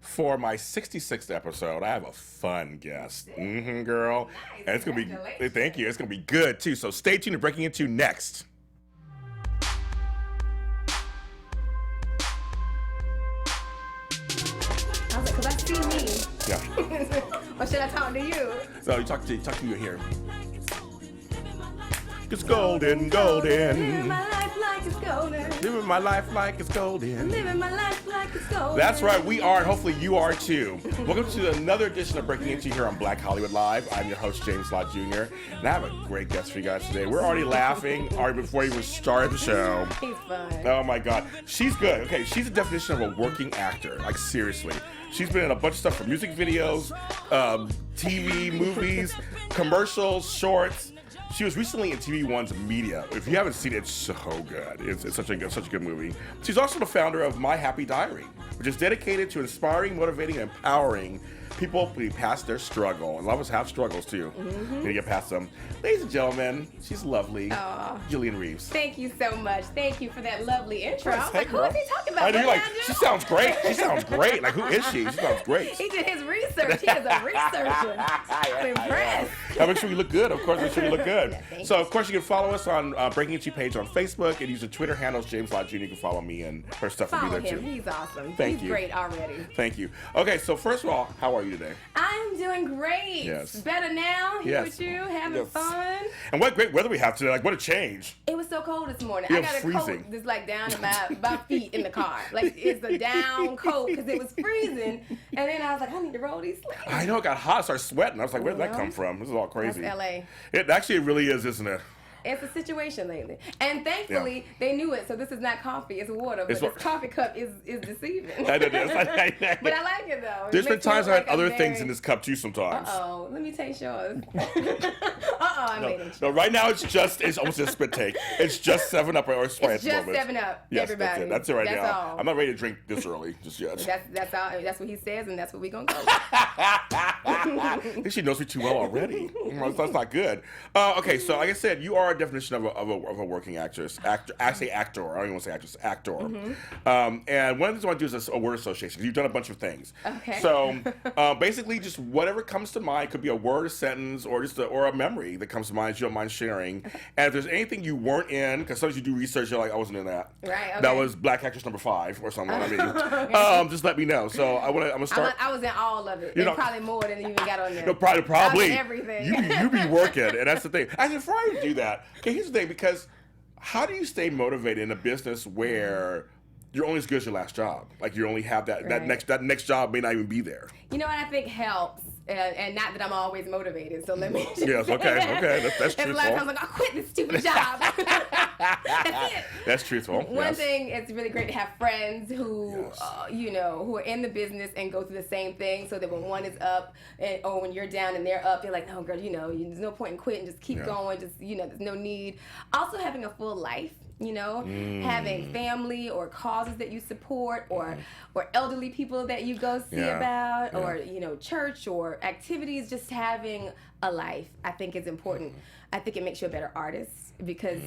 For my 66th episode, I have a fun guest. Girl. Nice. And it's going to be, thank you, it's going to be good too. So stay tuned to Breaking Into next. I was like, because I see me. Yeah. Or should I talk to you? So you talk to you here. It's golden, golden. Living my life like it's golden. Living my life like it's golden. Living my life like it's golden. That's right, we are, and hopefully you are too. Welcome to another edition of Breaking Into here on Black Hollywood Live. I'm your host, James Lott Jr., and I have a great guest for you guys today. We're already laughing already before we even started the show. He's fun. Oh my God, she's good. Okay, she's the definition of a working actor, like seriously. She's been in a bunch of stuff for music videos, TV, movies, commercials, shorts. She was recently in TV One's Media. If you haven't seen it, it's so good. It's such a good movie. She's also the founder of My Happy Diary, which is dedicated to inspiring, motivating, and empowering people to get past their struggle. And a lot of us have struggles too. To get past them. Ladies and gentlemen, she's lovely. Jillian Reeves. Thank you so much. Thank you for that lovely intro. I was Hey, like, who girl. is he talking about? I know, you're What like, did I do? she sounds great. She sounds great. Like, who is she? She sounds great. He did his research. He is a researcher. I'm impressed. Now make sure you look good. Of course, make sure you look good. Thank So, of course, you can follow us on Breaking Into page on Facebook and use the Twitter handles James Lott Jr. You can follow me and her stuff will be Follow there him. too. He's awesome. Thank He's you. great already. Thank you. Okay, so first of all, how are you today? I'm doing great. Yes. Better now. Here Yes. with you, having Yes. fun. And what great weather we have today. Like, what a change. It was so cold this morning. Yeah, I got a freezing. coat that's like down to my feet in the car. Like it's a down coat because it was freezing. And then I was like, I need to roll these sleeves. I know it got hot. I started sweating. I was like, where did that Well, come from? This is all crazy. That's LA. It actually really is, isn't it? It's a situation lately. And thankfully, they knew it. So this is not coffee. It's water. But It's this what- coffee cup is deceiving. I know it is. But I like it, though. It There's been makes me times look I had like other I'm things very- in this cup too sometimes. Uh-oh. Let me taste yours. I made it. No, right now it's almost a spit take. It's just 7-Up or Sprite at It's the just moment. 7-Up, Yes, everybody. That's it right That's now. all. I'm not ready to drink this early just yet. That's all. That's what he says, and that's what we're going to go with. I think she knows me too well already. That's not good. Okay, so like I said, you are a definition of a working actress. I say actor. I don't even want to say actress. Actor. And one of the things I want to do is a word association. 'Cause you've done a bunch of things. Okay. So basically, just whatever comes to mind. Could be a word, a sentence, or just or a memory that comes to mind. You don't mind sharing. And if there's anything you weren't in, because sometimes you do research, you're like, I wasn't in that. Right, okay. That was Black Actress number 5 or something. I mean, Okay. just let me know. So I'm gonna start. I was in all of it. You And know- probably more than you even got on there. No, probably. I was in everything. You be working, and that's the thing. Actually, before I do that, okay, here's the thing. Because how do you stay motivated in a business where you're only as good as your last job? Like you only have that Right. that next job may not even be there. You know what I think helps, and not that I'm always motivated. So let me. Just Yes, say okay, that. okay, that's There's a lot of truthful. times like I quit this stupid job. That's it. That's truthful. One Yes. thing, it's really great to have friends who, Yes. who are in the business and go through the same thing. So that when one is up, or when you're down and they're up, they're like, "No, girl, there's no point in quitting. Just keep Yeah. going. Just there's no need." Also, having a full life. Having family or causes that you support, or elderly people that you go see Yeah. about, Yeah. or church or activities. Just having a life, I think, is important. I think it makes you a better artist because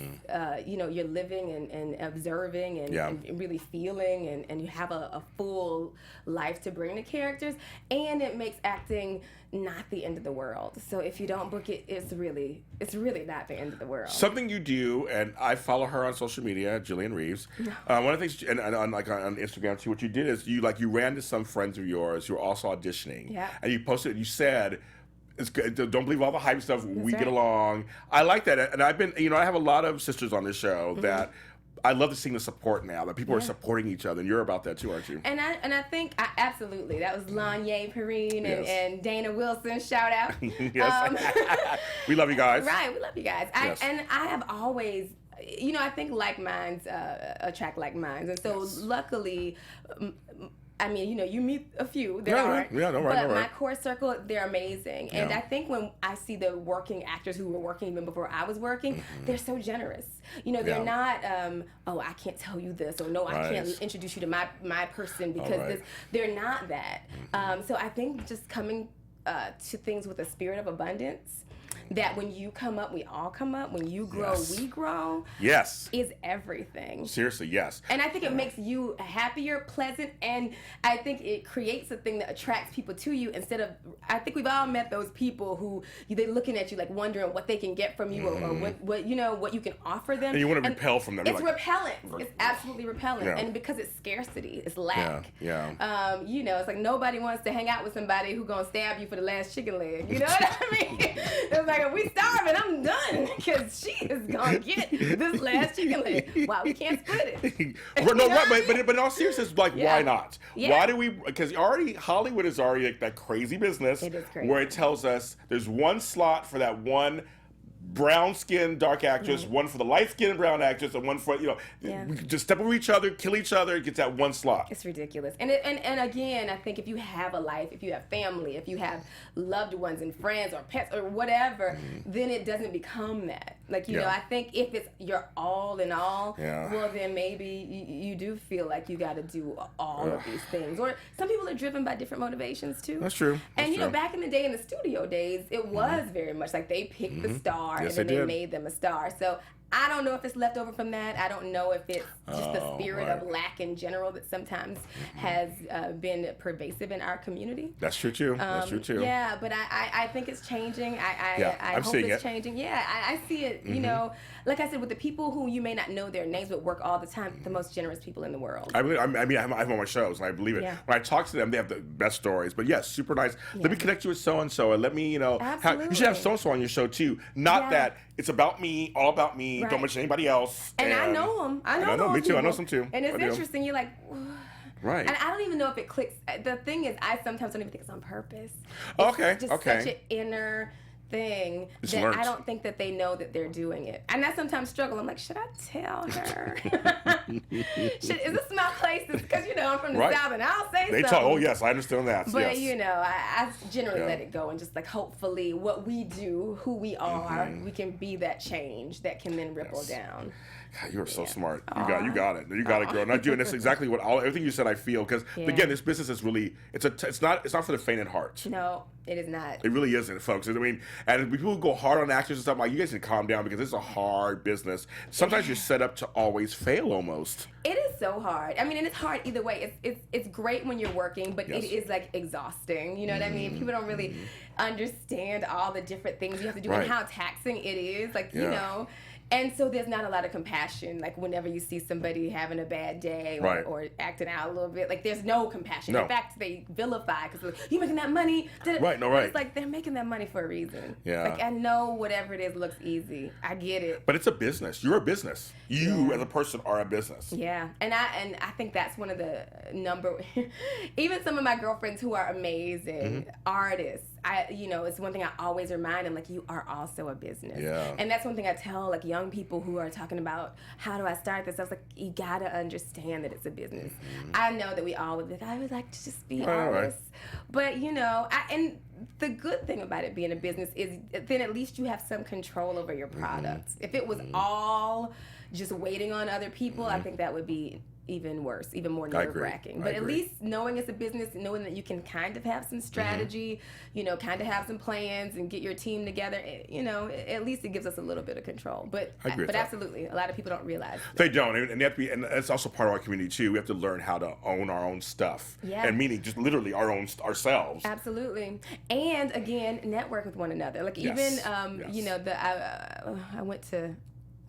you're living and observing and really feeling, and you have a full life to bring to characters, and it makes acting not the end of the world. So if you don't book it, it's really not the end of the world. Something you do, and I follow her on social media, Jillian Reeves. One of the things, and on Instagram too, what you did is you ran to some friends of yours who were also auditioning, Yeah. and you posted. You said, "It's good. Don't believe all the hype stuff. We right. get along." I like that, and I've been, I have a lot of sisters on this show that. I love to see the support now that people are supporting each other, and you're about that too, aren't you? And I think absolutely that was Lanye Perrine Yes. and Dana Wilson. Shout out. Yes, we love you guys. Right, we love you guys. Yes. And I have always, I think like minds attract like minds, and so luckily. You meet a few. There are. Yeah, no, right, But no, right. my core circle, they're amazing. And Yeah. I think when I see the working actors who were working even before I was working, they're so generous. They're not, I can't tell you this, or no, I Right. can't introduce you to my person because right. this. They're not that. So I think just coming to things with a spirit of abundance. that when you come up, we all come up. When you grow, we grow. Yes. Is everything. Seriously, yes. And I think it makes you happier, pleasant, and I think it creates a thing that attracts people to you instead of, I think we've all met those people who they're looking at you like wondering what they can get from you or what you can offer them. And you want to repel from them. It's repellent. It's absolutely repellent. Yeah. And because it's scarcity, it's lack. Yeah. It's like nobody wants to hang out with somebody who's going to stab you for the last chicken leg. You know what I mean? It's like, if we starving, I'm done because she is going to get this last chicken leg. Wow, we can't split it. But in all seriousness, like, why not? Yeah. Why do we, because Hollywood is already like that crazy business where it tells us there's one slot for that one brown-skinned dark actress, one for the light-skinned brown actress, and one for, we just step over each other, kill each other, it gets that one slot. It's ridiculous. And again, I think if you have a life, if you have family, if you have loved ones and friends or pets or whatever, then it doesn't become that. Like, you know, I think if it's your all in all, well, then maybe you do feel like you got to do all of these things. Or some people are driven by different motivations, too. That's true. And, you know, back in the day, in the studio days, it was very much like they picked the star and then they made them a star. So I don't know if it's left over from that. I don't know if it's just the spirit of lack in general that sometimes has been pervasive in our community. That's true too. That's true too. Yeah, but I think it's changing. I hope it's changing. Yeah, I see it. You know, like I said, with the people who you may not know their names but work all the time, the most generous people in the world. I mean, I have on my shows, and I believe it. Yeah. When I talk to them, they have the best stories. But yes, super nice. Yeah. Let me connect you with so and so, and let me, you should have so and so on your show too. Not that it's about me, all about me. Right. Don't mention anybody else. And I know them. I know me too. People. I know some too. And it's interesting. You're like, right. And I don't even know if it clicks. The thing is, I sometimes don't even think it's on purpose. It's just such an inner thing that I don't think that they know that they're doing it. And I sometimes struggle. I'm like, should I tell her? Is this my place? Because, I'm from the South and I'll say something. Oh, yes, I understand that. But, I generally let it go and just like hopefully what we do, who we are, we can be that change that can then ripple down. God, you are so smart. You got it. You got it, girl. Not doing this exactly everything you said. I feel because again, this business is really it's not for the faint at heart. No, it is not. It really isn't, folks. I mean, and people who go hard on actors and stuff, like, you guys need to calm down because it's a hard business. Sometimes you're set up to always fail almost. It is so hard. I mean, and it's hard either way. It's great when you're working, but it is like exhausting. You know what I mean? People don't really understand all the different things you have to do and how taxing it is. Like, And so there's not a lot of compassion, like whenever you see somebody having a bad day or acting out a little bit. Like, there's no compassion. No. In fact, they vilify because like, you making that money. Right. It's like they're making that money for a reason. Yeah. Like, I know whatever it is looks easy. I get it. But it's a business. You're a business. You as a person are a business. Yeah. And I think that's one of the even some of my girlfriends who are amazing artists, it's one thing I always remind them, like, you are also a business. Yeah. And that's one thing I tell, like, young people who are talking about, how do I start this? I was like, you got to understand that it's a business. I know that we all would be like, I would like to just be artists. But, and the good thing about it being a business is then at least you have some control over your products. If it was all just waiting on other people, I think that would be even worse, even more nerve-wracking. But at least knowing it's a business, knowing that you can kind of have some strategy, kind of have some plans and get your team together, at least it gives us a little bit of control. But absolutely, a lot of people don't realize that. They don't, and they have to be, and it's also part of our community too. We have to learn how to own our own stuff, and meaning just literally ourselves. Absolutely, and again, network with one another. Like even, I went to,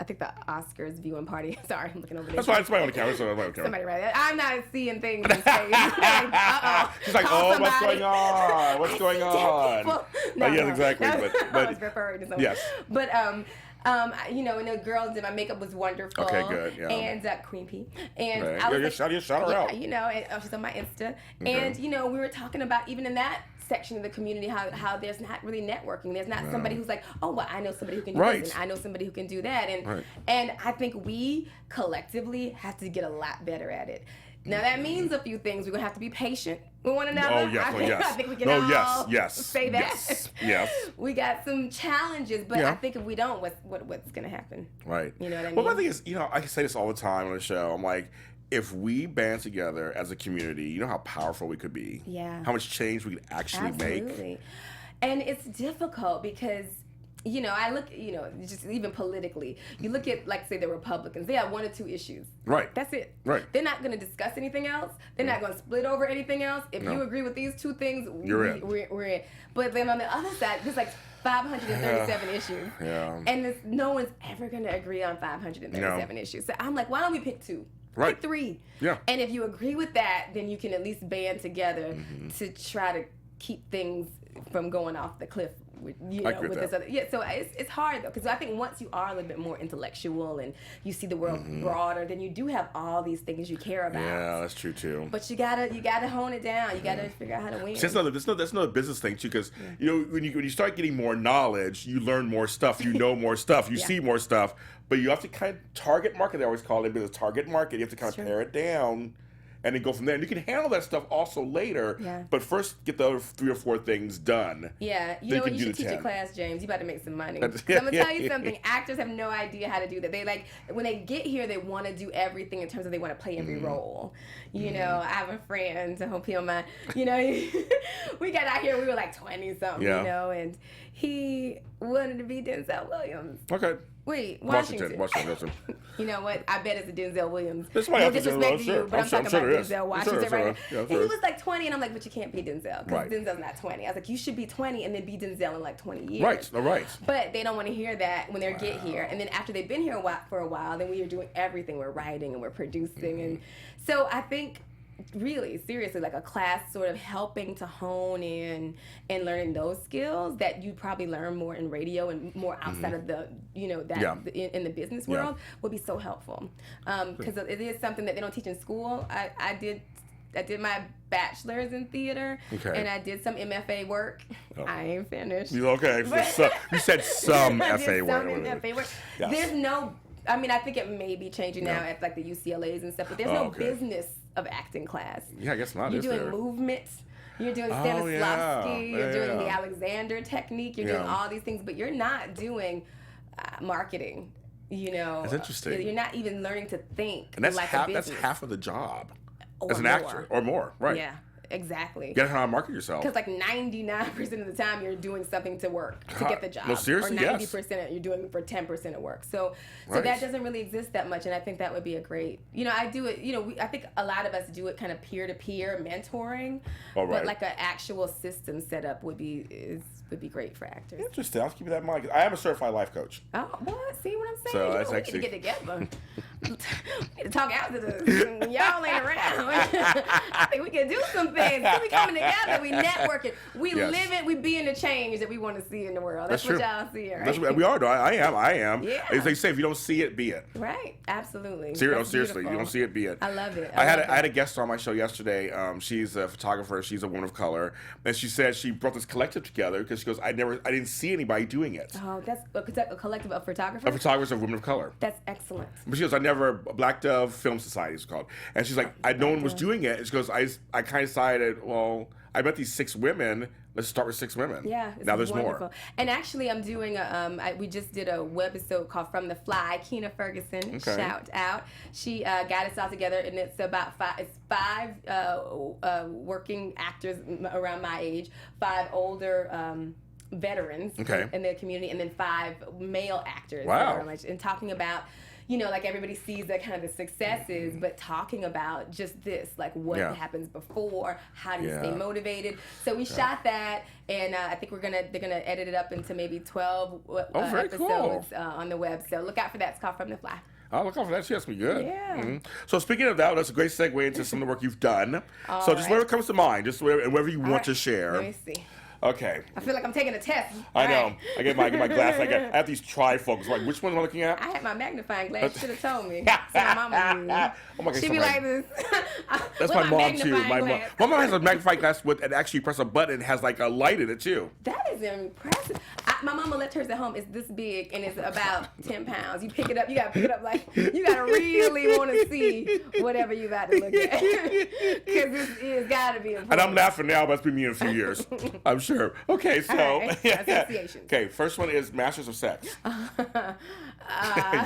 I think the Oscars viewing party. Sorry, I'm looking over there. That's fine. Somebody on the camera. Somebody right there. I'm not seeing things in space. She's like, what's going on? What's going on? Yes, exactly. But I was referring to something. Yes. But and the girls did my makeup was wonderful. Okay, good. Yeah. And Queen P. And I was shout her out. And she's on my Insta. Okay. And we were talking about even in that section of the community how there's not really networking. There's not somebody who's like, oh, well, I know somebody who can do this, and I know somebody who can do that, and I think we collectively have to get a lot better at it. Now that means a few things. We're gonna have to be patient with one another. Oh yes, I think we can all say that. Yes. We got some challenges, but I think if we don't, what's gonna happen? Right. You know what I mean? Well, my thing is, I can say this all the time on the show. I'm like, if we band together as a community, you know how powerful we could be. Yeah. How much change we could actually make. And it's difficult because I look, just even politically, you look at, like, say, the Republicans. They have 1 or 2 issues. Right. That's it. Right. They're not going to discuss anything else. They're not going to split over anything else. If you agree with these 2 things, we're in. But then on the other side, there's like 537 issues. Yeah. And no one's ever going to agree on 537 issues. So I'm like, why don't we pick 2? Right. Pick 3. Yeah. And if you agree with that, then you can at least band together to try to keep things from going off the cliff. With this other, so it's hard though, because I think once you are a little bit more intellectual and you see the world broader, then you do have all these things you care about. Yeah, that's true too. But you gotta hone it down. You gotta figure out how to win. That's another business thing too, because when you start getting more knowledge, you learn more stuff, you know more stuff, you see more stuff, but you have to kind of target market. They always call it a target market. You have to kind of pare it down. And then go from there. And you can handle that stuff also later. Yeah. But first, get the other 3 or 4 things done. Yeah. You know what? You should teach a class, James. You about to make some money. I'm going to tell you something. Actors have no idea how to do that. They when they get here, they want to do everything in terms of they want to play every role. I have a friend, I hope he don't mind. We got out here, we were like 20-something, and he wanted to be Denzel Williams. Okay. Wait, Washington. You know what? I bet it's a Denzel Williams. No disrespect to you, but I'm talking about Denzel Washington right now. And he was like 20, and I'm like, but you can't be Denzel, because Denzel's not 20. I was like, you should be 20 and then be Denzel in like 20 years. Right. But they don't want to hear that when they get here. And then after they've been here for a while, then we are doing everything. We're writing and we're producing. And so I think, really, seriously, like a class sort of helping to hone in and learning those skills that you probably learn more in radio and more outside of the, in the business world would be so helpful. Because it is something that they don't teach in school. I did my bachelor's in theater, and I did some MFA work. Oh. I ain't finished. Okay, you said some FA work. MFA work. Yes. There's no, I think it may be changing now at like the UCLAs and stuff, but there's no business of acting class. Yeah, I guess not. You're doing movements. You're doing Stanislavski. You're doing the Alexander technique. You're doing all these things, but you're not doing marketing. That's interesting. You're not even learning to think. And that's like half. a business. That's half of the job or as an more. actor, or more. Right. Yeah. Exactly. You gotta know how to market yourself. Because like 99% of the time you're doing something to work to get the job. No, seriously, or 90% you're doing for 10% of work. So that doesn't really exist that much, and I think that would be a great. I do it. I think a lot of us do it kind of peer-to-peer mentoring, but like an actual system setup would be great for actors. Interesting. I'll keep that in mind. I am a certified life coach. Oh, what? See what I'm saying? So that's we actually need to get together. We need to talk after this. Y'all ain't around. I think we can do some things. We coming together. We networking. We living. We being the change that we want to see in the world. That's what y'all see, right? That's what we are. I am. Yeah. As they say, if you don't see it, be it. Right. Absolutely. Seriously, beautiful. you don't see it, be it. I love it. I had a guest on my show yesterday. She's a photographer. She's a woman of color, and she said she brought this collective together because she goes, I didn't see anybody doing it. Oh, that's a collective of photographers. Photographers of women of color. That's excellent. But she goes, Black Dove Film Society is called, and she's like, no one was doing it. And she goes, I kind of decided, well, I met these 6 women. Let's start with 6 women. Yeah, now there's wonderful. more. And actually, I'm doing we just did a webisode called From the Fly. Keena Ferguson, shout out. She got us all together, and it's about 5 working actors around my age, 5 older veterans in the community, and then 5 male actors. Wow. And talking about, like everybody sees the kind of the successes, but talking about just this, like what happens before, how do you stay motivated. So we shot that, and I think they're gonna edit it up into maybe 12 episodes on the web. So look out for that. It's called From the Fly. I'll look out for that. She has to be good. Yeah. Mm-hmm. So speaking of that, that's a great segue into some of the work you've done. So just whatever comes to mind, just whatever you want to share. Let me see. Okay. I feel like I'm taking a test. I know. I get my glass. I have these trifocals. Like, which one am I looking at? I had my magnifying glass. You should have told me. So my mama She'd be like this. That's my mom too. My mom has a magnifying glass with, and actually press a button. It has like a light in it too. That is impressive. My mama left hers at home. It's this big and it's about 10 pounds. You pick it up. You gotta pick it up like you gotta really want to see whatever you about to look at, because it's gotta be important. And I'm laughing now, but it's been me in a few years. I'm sure. Okay, so associations. Okay, first one is Masters of Sex.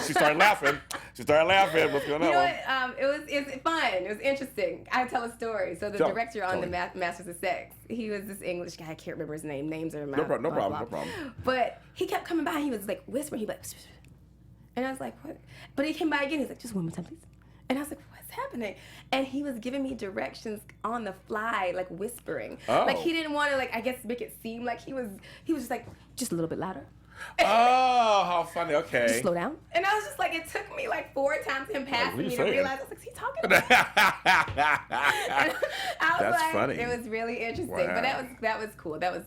She started laughing. What's going on? You know what? It's fun. It was interesting. I tell a story. So the director on the Masters of Sex, he was this English guy. I can't remember his name. Names are in my No problem. But he kept coming by. He was like whispering. He was like, and I was like, what? But he came by again. He's like, just one more time, please. And I was like, what's happening? And he was giving me directions on the fly, like whispering. Oh. Like he didn't want to, like, I guess make it seem like he was just like, just a little bit louder. Oh, how funny. Okay. Just slow down. And I was just like, it took me like 4 times him passing me to realize, I was like, is he talking about? I was That's like, funny. it was really interesting. Wow. But that was cool. That was,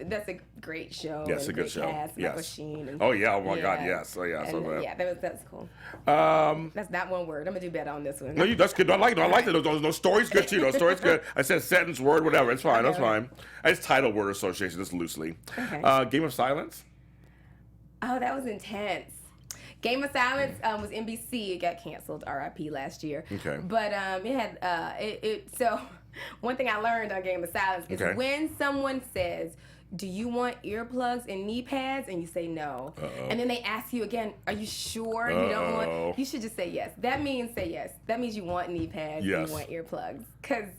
that's a great show. Yes, a good great show. Cast, Yes. Michael Sheen. And, oh yeah. Oh my God. Yes. Oh yeah. And, yeah, that was cool. That's not one word. I'm gonna do better on this one. No, that's good. I like it. I like it. No, story's good too. No, story's good. I said sentence, word, whatever. It's fine. That's fine. I just title word association just loosely. Okay. Game of Silence. Oh, that was intense. Game of Silence was NBC. It got canceled, RIP, last year. Okay. But it had so one thing I learned on Game of Silence is when someone says, do you want earplugs and knee pads? And you say no. And then they ask you again, are you sure you don't want? You should just say yes. That means say yes. That means you want knee pads and you want earplugs. Because,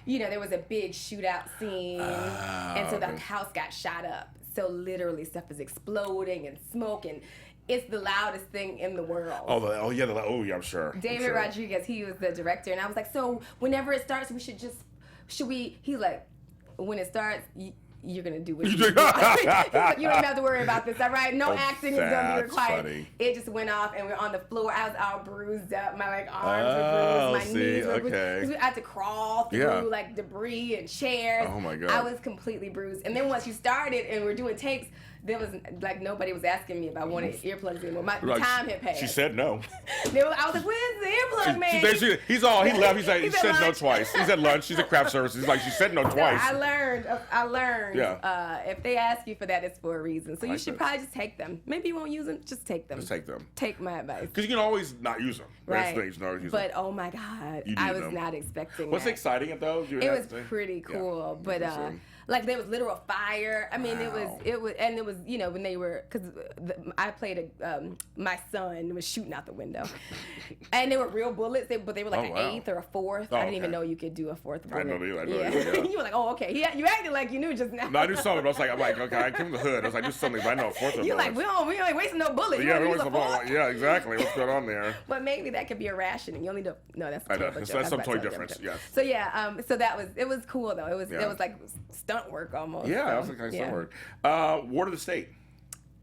there was a big shootout scene. And so the house got shot up. So literally stuff is exploding and smoke, and it's the loudest thing in the world. Oh yeah, I'm sure. David Rodriguez, he was the director, and I was like, so whenever it starts, he's like, when it starts, you're going to do what you do. He's like, you don't even have to worry about this, all right? No acting is going to be required. Funny. It just went off, and we're on the floor. I was all bruised up. My arms were bruised. My knees were bruised. We had to crawl through like debris and chairs. Oh my God. I was completely bruised. And then once you started and we're doing takes, there was like nobody was asking me if I wanted earplugs anymore. My time had passed. She said no. I was like, "Where's the earplug man?" He left. He's like, he said no twice. He's at lunch. He's at craft services. He's like, she said no twice. I learned. Yeah. If they ask you for that, it's for a reason. So you should probably just take them. Maybe you won't use them. Just take them. Just take them. Take my advice. Because you can always not use them. Right. But oh my God, I was not expecting What's that. exciting though? It was pretty cool, but like there was literal fire. I mean, it was, when they were, because I played my son was shooting out the window, and they were real bullets. But they were like an eighth or a fourth. I didn't even know you could do a fourth bullet. I know you. You were like, oh, okay. You acted like you knew just now. No, I knew something. But I'm like, okay, I came from the hood. I was like, I knew something, but I know a fourth of You're like, we ain't wasting no bullets. Yeah, yeah, exactly. What's going on there? But maybe that could be a rationing. You only know. No, that's a terrible joke. That's some totally different. Yes. So yeah, so it was cool though. It was like stunt work almost. Yeah, it was like kind of stunt work. Ward of the State.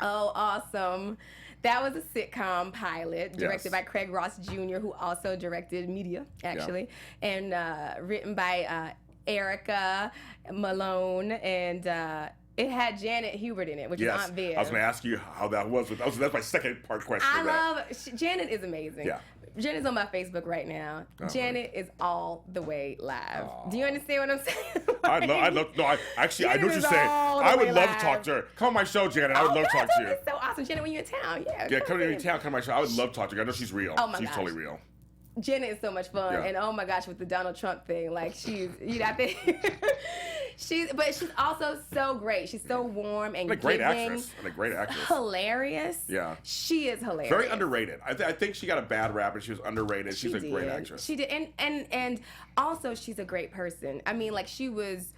Oh, awesome. That was a sitcom pilot directed by Craig Ross Jr., who also directed Media, actually, and written by Erica Malone, and it had Janet Hubert in it, which is Aunt Viv. I was going to ask you how that was. That's my second part question. Janet is amazing. Yeah. Janet's on my Facebook right now. Janet is all the way live. Aww. Do you understand what I'm saying? I know what you're saying. I would love to talk to her. Come on my show, Janet. I would love to talk to you. It's so awesome. Janet, when you're in town, come to town, come to my show. I would love to talk to her. I know she's real. She's totally real. Janet is so much fun, and oh my gosh, with the Donald Trump thing, like she's, I think she's also so great. She's so warm and a great actress. Hilarious. Yeah, she is hilarious. Very underrated. I think she got a bad rap, and she was underrated. She's a great actress. She did, and also she's a great person. I mean, like she was,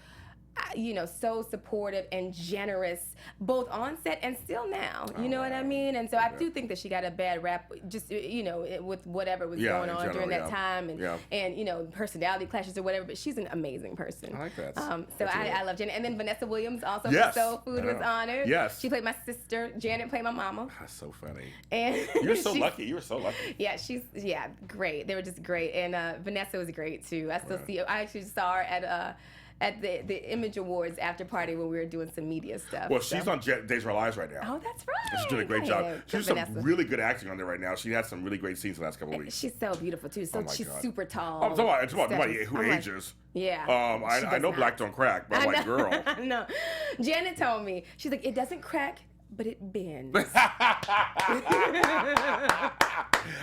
so supportive and generous, both on set and still now. You know what I mean? And so I do think that she got a bad rap, just with whatever was going on during that time, and personality clashes or whatever. But she's an amazing person. I like that. So I love Janet. And then Vanessa Williams also from Soul Food was honored. Yes, she played my sister. Janet played my mama. That's so funny. And you're so lucky. You were so lucky. Yeah, she's great. They were just great, and Vanessa was great too. I still see her. I actually saw her at the Image Awards after party when we were doing some media stuff. Well, she's on Days of Our Lives right now. Oh, that's right. And she's doing a great job. She's some really good acting on there right now. She had some really great scenes the last couple of weeks. She's so beautiful too. So she's super tall. I'm talking about who ages. Yeah. I know black don't crack, but I'm like, girl. No. Janet told me, she's like, it doesn't crack, but it bends. I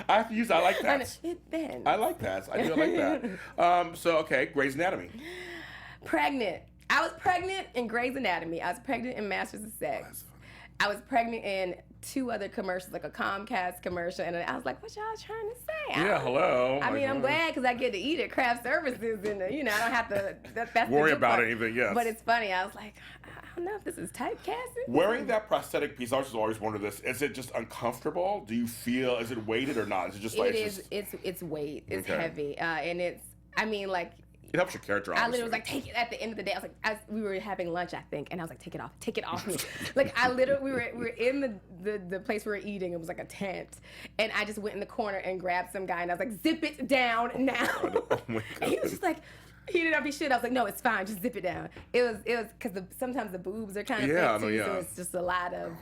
have to use that. I like that. It bends. I like that. I do like that. Grey's Anatomy. Pregnant. I was pregnant in Grey's Anatomy. I was pregnant in Masters of Sex. I was pregnant in 2 other commercials, like a Comcast commercial, and I was like, what y'all trying to say? Yeah, hello. I mean, I'm glad because I get to eat at craft services, and I don't have to that's worry the about part. anything, yes. But it's funny. I was like, I don't know if this is typecasting. Wearing that prosthetic piece, I was just always wondered this, is it just uncomfortable? Do you feel, is it weighted or not? Is it just like... It's weight. It's heavy. And it's, like... It helps your character, obviously. I literally was like, take it at the end of the day. I was like, we were having lunch, I think, and I was like, take it off me. Like, we were in the place we were eating. It was like a tent, and I just went in the corner and grabbed some guy, and I was like, zip it down now. Oh my God. And he was just like, he didn't know if he should. I was like, no, it's fine, just zip it down. It was because sometimes the boobs are kind of thick too, so it's just a lot of.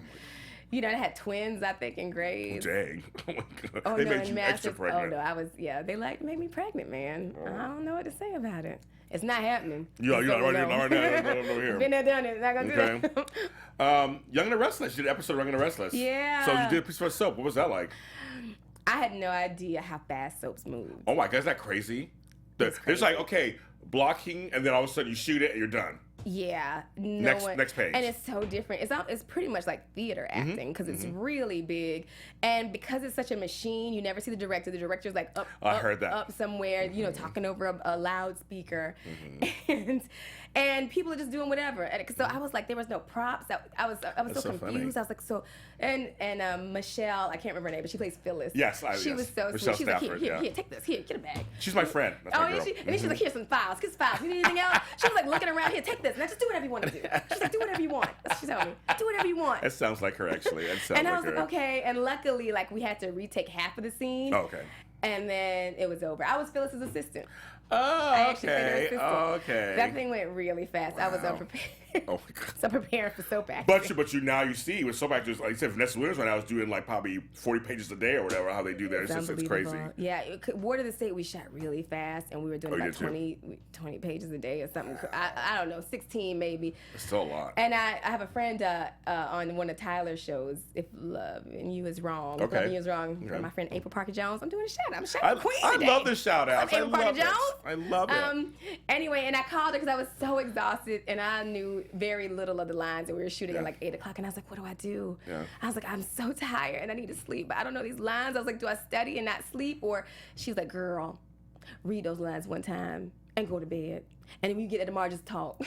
I had twins, I think, in grades. Dang. Oh, my God. Oh, They no, made you extra pregnant. Oh, no, they made me pregnant, man. Oh. I don't know what to say about it. It's not happening. You're not right here. Been there, done it. Not going to do that. Young and the Restless. You did an episode of Young and the Restless. Yeah. So you did a piece of soap. What was that like? I had no idea how fast soaps move. Oh, my God. Is that crazy? It's like, okay, blocking, and then all of a sudden you shoot it and you're done. Yeah. Next page. And it's so different. It's pretty much like theater acting because it's really big. And because it's such a machine, you never see the director. The director's like up somewhere, talking over a loudspeaker. And people are just doing whatever. And so I was like, there was no props. I was so confused. Funny. I was like, and Michelle, I can't remember her name, but she plays Phyllis. Yes, she was so Michelle sweet. She's Stafford, like, here, take this. Here, get a bag. She's my friend. That's my girl. And then she's like, here's some files. Here's files. You need anything else? She was like looking around. Here, take this. Now just do whatever you want to do. She's like, do whatever you want. That's what she told me. Do whatever you want. That sounds like her, actually. And I was like, okay. And luckily, like, we had to retake half of the scene. Oh, okay. And then it was over. I was Phyllis's assistant. Oh, okay. Okay. That thing went really fast. Wow. I was unprepared. Oh my God. So preparing for soap acting. But you see with soap actors, like you said, Vanessa Williams, when I was doing like probably 40 pages a day or whatever, how they do that. It's crazy. Yeah. Word of the State, we shot really fast, and we were doing about 20 pages a day or something. I don't know, 16 maybe. It's still a lot. And I have a friend on one of Tyler's shows, If Love and You Is Wrong. Okay. Love and You Is Wrong. Okay. My friend April Parker Jones. I'm doing a shout out. I'm shouting queen today. I love the shout outs. April Parker Jones. I love it. Anyway, and I called her because I was so exhausted, and I knew very little of the lines, and we were shooting at like 8 o'clock, and I was like, what do I do? Yeah. I was like, I'm so tired, and I need to sleep, but I don't know these lines. I was like, do I study and not sleep? Or she's like, girl, read those lines one time and go to bed. And then when you get there tomorrow, just talk.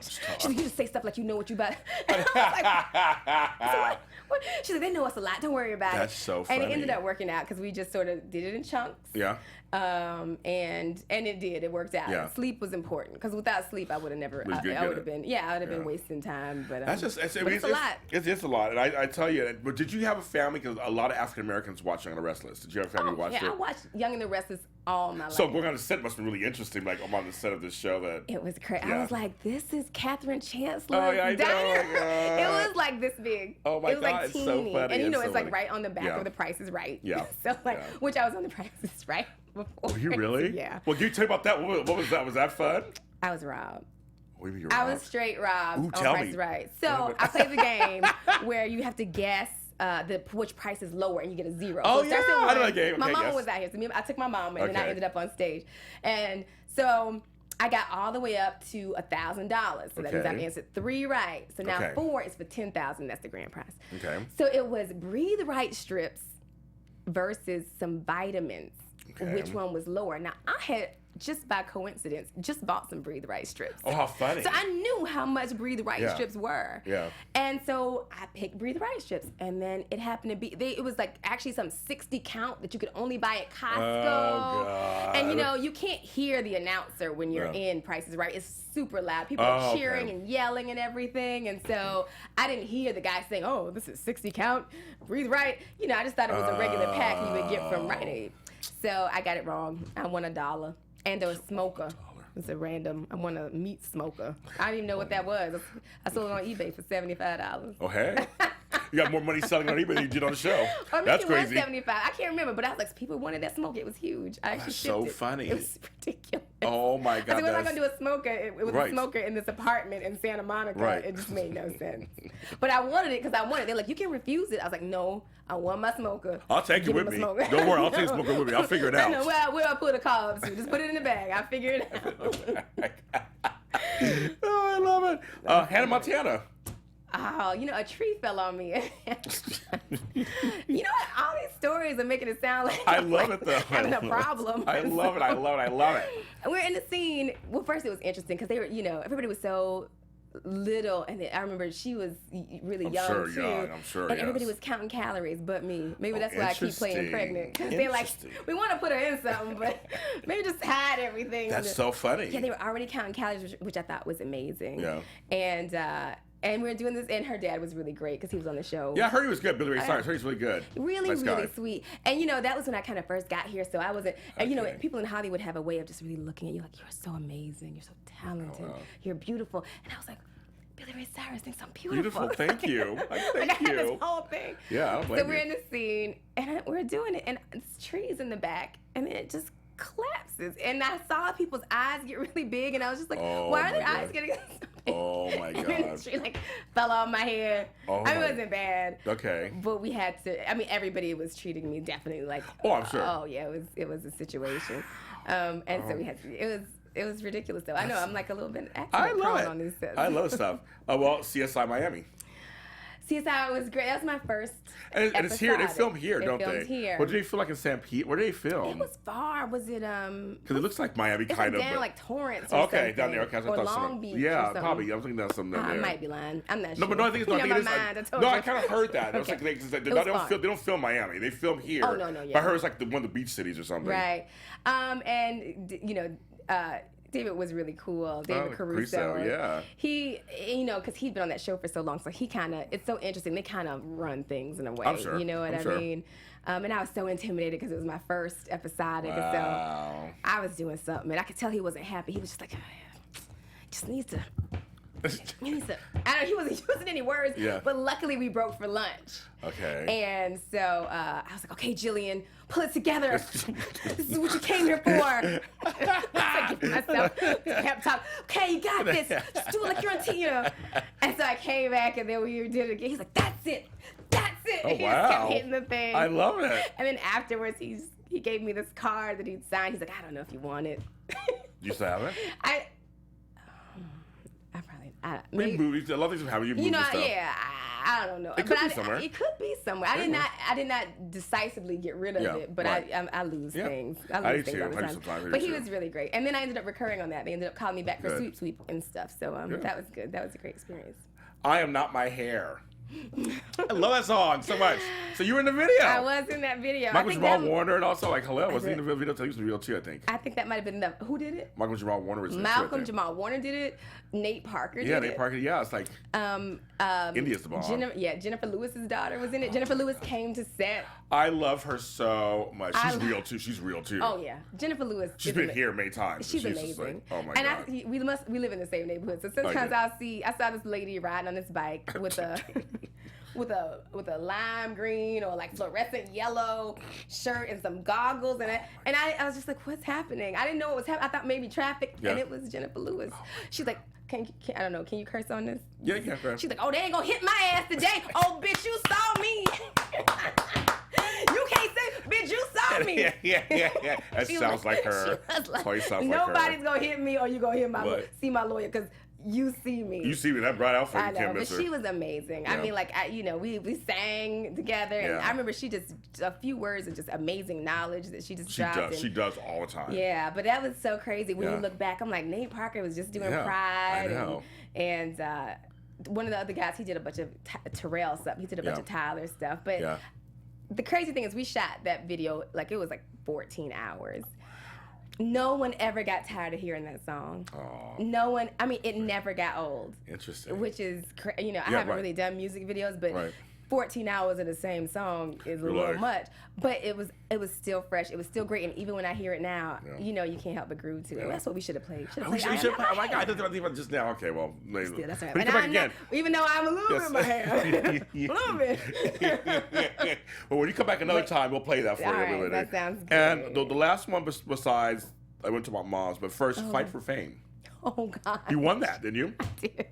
She's like, you just say stuff like you know what you about. And I was like, what? She's like, they know us a lot. Don't worry about it. That's so funny. And it ended up working out because we just sort of did it in chunks. Yeah. And it did. It worked out. Yeah. Sleep was important because without sleep, I would have never. I would have been. Yeah, I would have been wasting time. But that's just. It's a lot. It's a lot. And I tell you. But did you have a family? Because a lot of African Americans watch Young and the Restless. Did you have a family watch it? Yeah, I watched Young and the Restless all my life. So going on the set must be really interesting. Like I'm on the set of this show. It was crazy. Yeah. I was like, this is Catherine Chancellor's diner. It was like this big. Oh my God, like it's teeny. So funny. And it's like right on the back of The Price is Right. Yeah. So which I was on The Price is Right before. Were you really? Yeah. Well, can you tell me about that? What was that? Was that fun? I was robbed. I was straight robbed. Ooh, tell Price is Right. So I played the game where you have to guess which price is lower and you get a zero. Oh, so yeah. I know that game. My mama was out here. So I took my mom and then I ended up on stage. And so I got all the way up to $1,000. So that means I answered 3 right. So now 4 is for $10,000. That's the grand prize. Okay. So it was Breathe Right strips versus some vitamins. Which one was lower? Now I had just by coincidence just bought some Breathe Right strips. Oh, how funny! So I knew how much Breathe Right strips were. Yeah. And so I picked Breathe Right strips, and then it happened to be it was like actually some 60 count that you could only buy at Costco. Oh God. And you can't hear the announcer when you're in Price is Right. It's super loud. People are cheering and yelling and everything, and so I didn't hear the guy saying, "Oh, this is 60 count, Breathe Right." I just thought it was a regular pack you would get from Rite Aid. So I got it wrong. I won $1. And there was smoker. It's a random. I won a meat smoker. I didn't even know what that was. I sold it on eBay for $75. Oh, hey. You got more money selling on eBay than you did on the show. Or That's crazy. It was $75. I can't remember, but I was like, people wanted that smoke. It was huge. I actually That's so it. funny. It was ridiculous. Oh my God. I said, what am I gonna do a smoker? It was a smoker in this apartment in Santa Monica. Right. It just made no sense. But I wanted it because I wanted it. They're like, you can refuse it. I was like, no, I want my smoker. I'll take it with me. Don't worry, I'll take the smoker with me. I'll figure it out. No, where I put a carbs to? Just put it in the bag. I'll figure it out. Oh, I love it. Hannah Montana. oh, a tree fell on me. You know what? All these stories are making it sound like I love it, though. having a problem. I love it. I love it. We're in the scene. Well, first it was interesting because they were, everybody was so little, and I remember she was really young too. I'm sure. And everybody was counting calories, but me. Maybe that's why I keep playing pregnant. Because they're like, we want to put her in something, but maybe just hide everything. That's so funny. Yeah, they were already counting calories, which I thought was amazing. Yeah. And we were doing this, and her dad was really great because he was on the show. Yeah, I heard he was good. Billy Ray Cyrus. I heard he's really good. Really, nice really guy. sweet. And, that was when I kind of first got here, so I wasn't, and, people in Hollywood have a way of just really looking at you like, you're so amazing, you're so talented, you're beautiful. And I was like, Billy Ray Cyrus thinks I'm beautiful. Thank you. Thank you. This whole thing. Yeah, I don't blame So we're in the scene, and we're doing it, and there's trees in the back, and then it just collapses. And I saw people's eyes get really big, and I was just like, why are their eyes getting so big? Oh, my God. And then the tree, fell on my head. It wasn't bad. Okay. But we had to, everybody was treating me definitely like, oh, I'm sure. Oh, yeah, it was a situation. So we had to, it was ridiculous, though. I know, I'm like a little bit accident prone on these sets. I love stuff. Well, CSI Miami. CSI was great. That was my first and it's here. They film here, don't they? Here. What did they feel like in San Pete? Where did they film? It was far. Was it Because it looks like Miami, kind of. Down like Torrance. Or okay, down there. Okay, or Long Beach. Yeah, probably. I was thinking that's something down there. I might be lying. I'm not sure. No, but no, I think it's not. I kind of heard that. Okay. They don't film Miami. They film here. Oh no, yeah. But I heard it's like one of the beach cities or something. Right. David was really cool. David Caruso. Yeah. He, because he'd been on that show for so long, so he it's so interesting. They kind of run things in a way. I'm sure. You know what I mean? And I was so intimidated because it was my first episodic. Wow. And so I was doing something, and I could tell he wasn't happy. He was just like, just needs to. He wasn't using any words, but luckily we broke for lunch. Okay. And so I was like, okay, Jillian, pull it together. This is what you came here for. I was like, giving myself a pep talk. Okay, you got this. Just do it like you're on TV. And so I came back, and then we did it again. He's like, that's it. That's it. Oh, he wow. just kept hitting the thing. I love it. And then afterwards, he gave me this card that he'd signed. He's like, I don't know if you want it. You still have it? Maybe movies. A lot of things have you moved and stuff. Yeah, I don't know. It could be somewhere. It could be somewhere. I did not decisively get rid of it, but I lose things. I lose things all the time. But he was really great. And then I ended up recurring on that. They ended up calling me back for Sweep and stuff. So that was good. That was a great experience. I Am Not My Hair. I love that song so much. So you were in the video. I was in that video. Michael Jamal Warner and also hello. Was he in the video? He was in the video too, I think. I think that might have been who did it? Michael Jamal Warner was in it. Malcolm Jamal Warner did it. Nate Parker did it. Yeah, Nate Parker. Yeah, it's like India's the bomb. Jennifer Lewis's daughter was in it. Jennifer Lewis came to set. I love her so much. She's real too. Oh yeah, Jennifer Lewis. She's been here many times. She's amazing. Oh my God. And we live in the same neighborhood, so sometimes I saw this lady riding on this bike with a. with a lime green or fluorescent yellow shirt and some goggles, and I was just like, what's happening? I didn't know what was happening. I thought maybe traffic, and it was Jennifer Lewis. She's like, I don't know, can you curse on this? Yeah, you can curse. She's like, oh, they ain't gonna hit my ass today. Oh, bitch, you saw me. You can't say, bitch, you saw me. Yeah. That sounds like her. Nobody's gonna hit me, or you gonna see my lawyer, because you see me. You see me. That bright outfit. I know, but she was amazing. Yeah. I mean, we sang together, and I remember she just a few words of just amazing knowledge that she just dropped. She does all the time. Yeah, but that was so crazy when you look back. I'm like, Nate Parker was just doing Pride, I know. and one of the other guys, he did a bunch of Terrell stuff. He did a bunch of Tyler stuff. But the crazy thing is, we shot that video it was 14 hours. No one ever got tired of hearing that song. Aww. No one. I mean, it never got old. Interesting. Which is, I haven't really done music videos, but 14 hours of the same song is a little much. But it was still fresh. It was still great. And even when I hear it now, you can't help but groove to it. That's what we should have played. We should play. Oh my God! I didn't think about just now. Okay, well, maybe. Still, that's right. But come back again. Even though I'm a little bit in my hair, a little bit. Well, when you come back another time, we'll play that for you. Right, that sounds good. And the last one besides, I went to my mom's, but first, Fight for Fame. Oh God! You won that, didn't you? I did.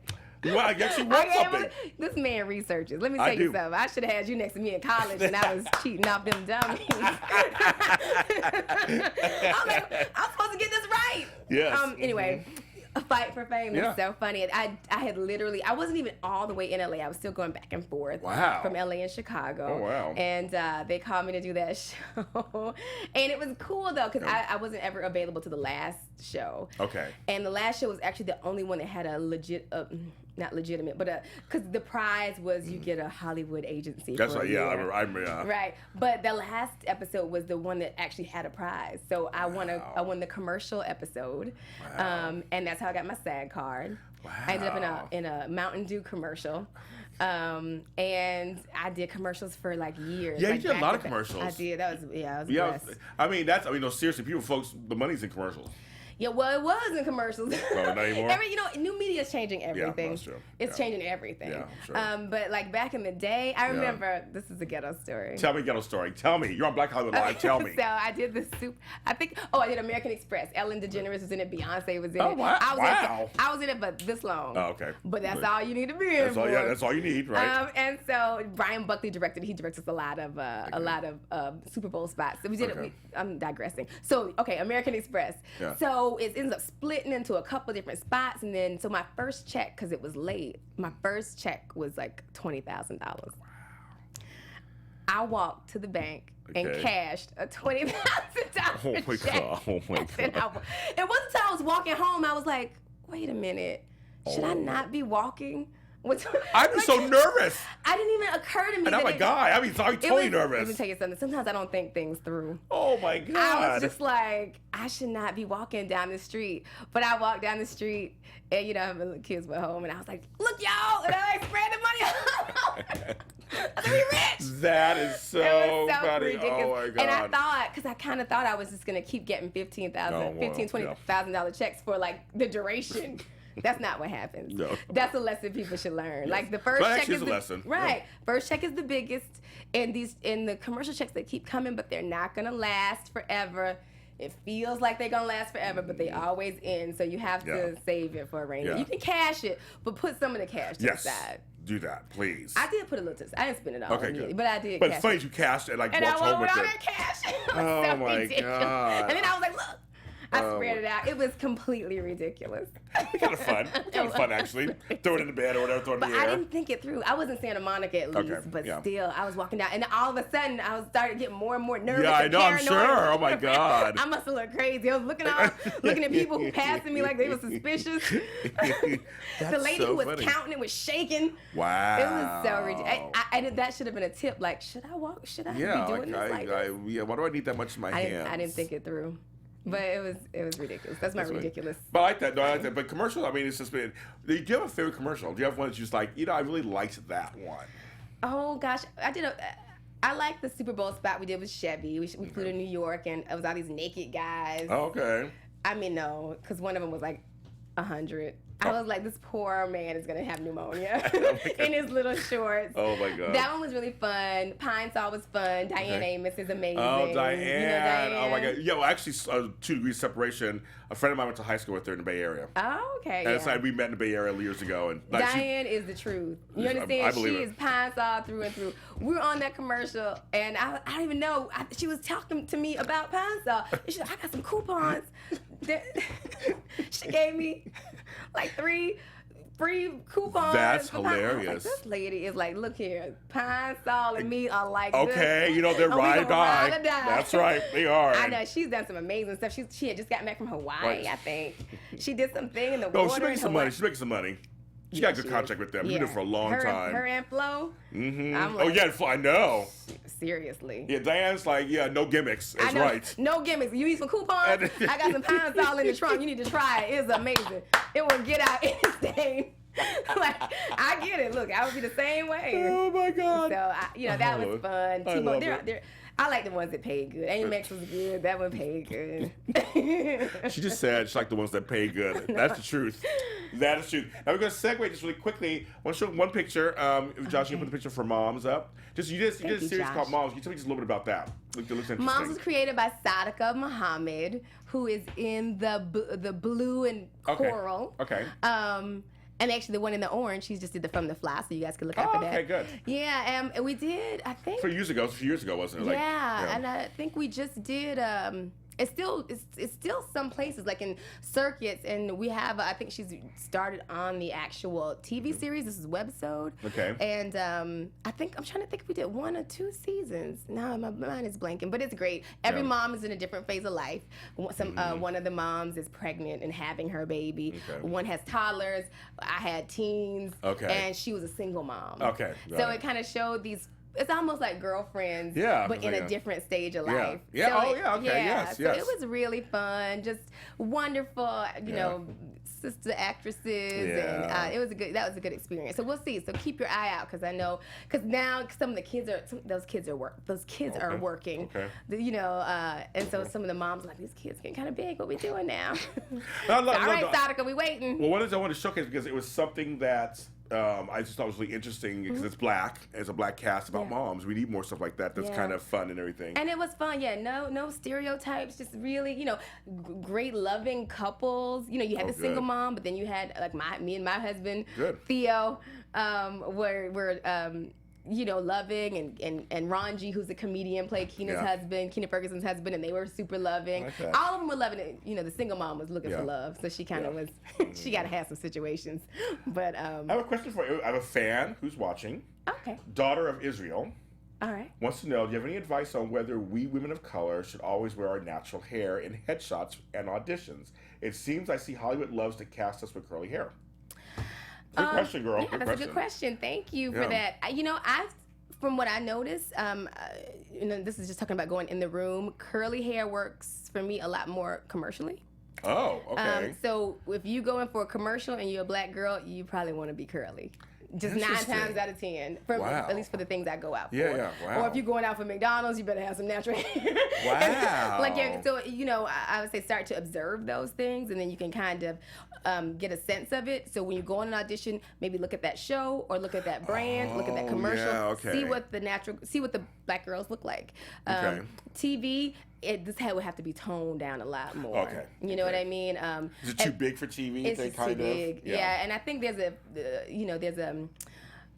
I guess you won something. This man researches. Let me tell you something. I should have had you next to me in college, and I was cheating off them dummies. I'm supposed to get this right. Yes. Anyway, A Fight for Fame. That's so funny. I had literally, I wasn't even all the way in LA. I was still going back and forth from LA and Chicago. Oh, wow. And they called me to do that show. And it was cool, though, because I wasn't ever available to the last show. Okay. And the last show was actually the only one that had a legit, not legitimate, but because the prize was you get a Hollywood agency. That's right, yeah. I remember. Right. But the last episode was the one that actually had a prize. So I won the commercial episode. Wow. And that's how I got my SAG card. Wow. I ended up in a Mountain Dew commercial. And I did commercials for like years. Yeah, like, you did a lot of commercials. I did. That was, I was blessed. I mean, no, seriously, folks, the money's in commercials. Yeah, well, it was in commercials. Oh, not anymore? New media is changing everything. Yeah, that's true. It's changing everything. Yeah, sure. But like back in the day, I remember, this is a ghetto story. Tell me a ghetto story. Tell me. You're on Black Hollywood Live. Tell me. So I did the I did American Express. Ellen DeGeneres was in it. Beyonce was in it. Oh, wow. I was in it, but this long. Oh, okay. But that's all you need to be in for. Yeah, that's all you need, right? And so Brian Buckley directed. He directs a lot of Super Bowl spots. So we did it. I'm digressing. So American Express. Yeah. So it ends up splitting into a couple different spots, and then so my first check, because it was late, my first check was like $20,000. Wow. I walked to the bank and cashed a $20,000 check. Oh my god! It wasn't until I was walking home I was like, wait a minute, should I not be walking? I'd be so nervous. I didn't even occur to me. And I'm a guy. I'd be totally nervous. Let me tell you something. Sometimes I don't think things through. Oh my god. I was just like, I should not be walking down the street. But I walked down the street, and my little kids were home, and I was like, look, y'all, and I spread the money. I'm gonna be rich. That is so funny. Ridiculous. Oh my god. And I thought, because I kind of thought I was just gonna keep getting $20,000 checks for like the duration. That's not what happens. No. That's a lesson people should learn. Yes. Like the first check is a lesson. Right. Yeah. First check is the biggest, and the commercial checks, they keep coming, but they're not gonna last forever. It feels like they're gonna last forever, but they always end. So you have to save it for a rainy day. You can cash it, but put some of the cash to the side. Do that, please. I did put a little I didn't spend it all immediately, but I did. But it's funny you cashed it, like walked home with it. And I walked without cash. Oh my god. And then I was like, look. I spread it out. It was completely ridiculous. Kind of fun. Kind of fun, actually. Throw it in the bed or whatever, throw it in the air. But I didn't think it through. I was in Santa Monica at least, but still, I was walking down, and all of a sudden, I started getting more and more nervous. Yeah, I know, I'm paranoid. sure. Oh my god. I must have looked crazy. I was looking at people who passing me like they were suspicious. The lady who was counting it was shaking. Wow. It was so ridiculous. That should have been a tip. Like, should I walk? Should I be doing this like this? Yeah. Why do I need that much in my hands? I didn't think it through. But it was ridiculous. That's ridiculous. But I like that. No, I like that. But commercials, I mean, it's just been. Do you have a favorite commercial? Do you have one that's just like, I really liked that one? Oh gosh, I like the Super Bowl spot we did with Chevy. We flew to New York, and it was all these naked guys. Oh, okay. I mean, no, because one of them was like 100. I was like, this poor man is going to have pneumonia in his little shorts. Oh, my God. That one was really fun. Pine Sol was fun. Diane Amos is amazing. Oh, Diane. Diane. Oh, my God. Yeah, well, actually, 2 degrees separation. A friend of mine went to high school with her in the Bay Area. Oh, okay. And it's like we met in the Bay Area years ago. And like, Diane is the truth. You understand? She is Pine Sol through and through. We were on that commercial, and I don't even know. She was talking to me about Pine Sol. She said, I got some coupons. She gave me like 3 free coupons. That's hilarious. Like, this lady is like, look here, Pine Sol and me are like this. Okay, they're ride or die. That's right, they are. I know, she's done some amazing stuff. She had just gotten back from Hawaii, I think. She did something in the water. She's making some money. She's making some money. She got a good contract with them. She's been there for a long time. Her and Flo. Mm-hmm. Like, Flo, I know. Seriously. Yeah, Diane's like, no gimmicks. That's right. No gimmicks. You need some coupons? I got some Pine Sol in the trunk. You need to try it. It's amazing. It will get out anything. Like, I get it. Look, I would be the same way. Oh my God. So, that was fun. I like the ones that paid good. Amex was good. That one paid good. She just said she liked the ones that pay good. That's the truth. That is true. Now we're going to segue just really quickly. I want to show one picture. Josh, you can put the picture for Moms up. You did a series called Moms. Can you tell me just a little bit about that? It looks interesting. Moms was created by Sadaka Muhammad, who is in the blue and coral. Okay. And actually, the one in the orange, she just did the From the Fly, so you guys can look out for that. Okay, good. Yeah, and we did, I think. A few years ago, wasn't it? Yeah, and I think we just did it's still some places like in circuits, and we have I think she's started on the actual TV series. This is webisode. Okay. And I think I'm trying to think if we did 1 or 2 seasons. Now my mind is blanking, but it's great. Every mom is in a different phase of life. One of the moms is pregnant and having her baby. Okay. One has toddlers. I had teens. Okay. And she was a single mom. Okay. So it kind of showed these. It's almost like Girlfriends, but in a different stage of life. Yeah. So Yes. So it was really fun, just wonderful, you know, sister actresses, and that was a good experience. So we'll see. So keep your eye out, because I know, because now some of the kids are working. Okay. You know, and so some of the moms are like, these kids getting kind of big. What we doing now? All right, Sadaka, we waiting. Well, one of the things I want to showcase, because it was something that I just thought was really interesting, because it's black. It's a black cast about moms. We need more stuff like that. That's kind of fun and everything. And it was fun. No stereotypes. Just really, you know, great loving couples. You know, you had the single mom, but then you had like me and my husband Theo, were you know, loving, and Ranji, who's a comedian, played Keena's husband, Keena Ferguson's husband, and they were super loving. Okay. All of them were loving it. You know, the single mom was looking for love, so she kind of was. She got to have some situations, but. I have a question for you. I have a fan who's watching. Okay. Daughter of Israel. All right. Wants to know, do you have any advice on whether we women of color should always wear our natural hair in headshots and auditions? It seems I see Hollywood loves to cast us with curly hair. Good question, girl. Yeah, that's a good question. Thank you for that. You know, from what I noticed, you know, this is just talking about going in the room. Curly hair works for me a lot more commercially. Oh, okay. So if you go in for a commercial and you're a black girl, you probably want to be curly. Just 9 times out of 10, at least for the things I go out for. Yeah, wow. Or if you're going out for McDonald's, you better have some natural hair. Wow. So, you know, I would say start to observe those things, and then you can kind of get a sense of it. So when you go on an audition, maybe look at that show or look at that brand, look at that commercial, see what the black girls look like. TV, this head would have to be toned down a lot more. Okay. You know what I mean? Is it too big for TV? It's too big. Yeah, and I think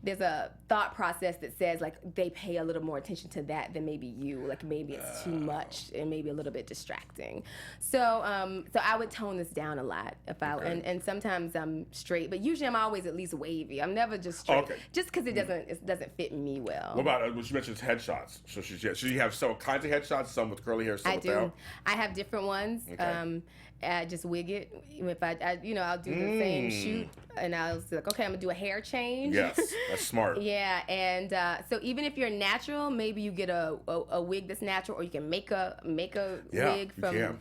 there's a thought process that says like they pay a little more attention to that than maybe you. Like maybe it's too much and maybe a little bit distracting. So I would tone this down a lot if I and sometimes I'm straight, but usually I'm always at least wavy. I'm never just straight. Okay. Just because it doesn't fit me well. What about when she mentions headshots? So she have some kinds of headshots, some with curly hair, some without? I have different ones. Okay. I just wig it. If I'll do the same shoot, and I was like, okay, I'm gonna do a hair change. Yes, that's smart. Yeah, and so even if you're natural, maybe you get a wig that's natural, or you can make a wig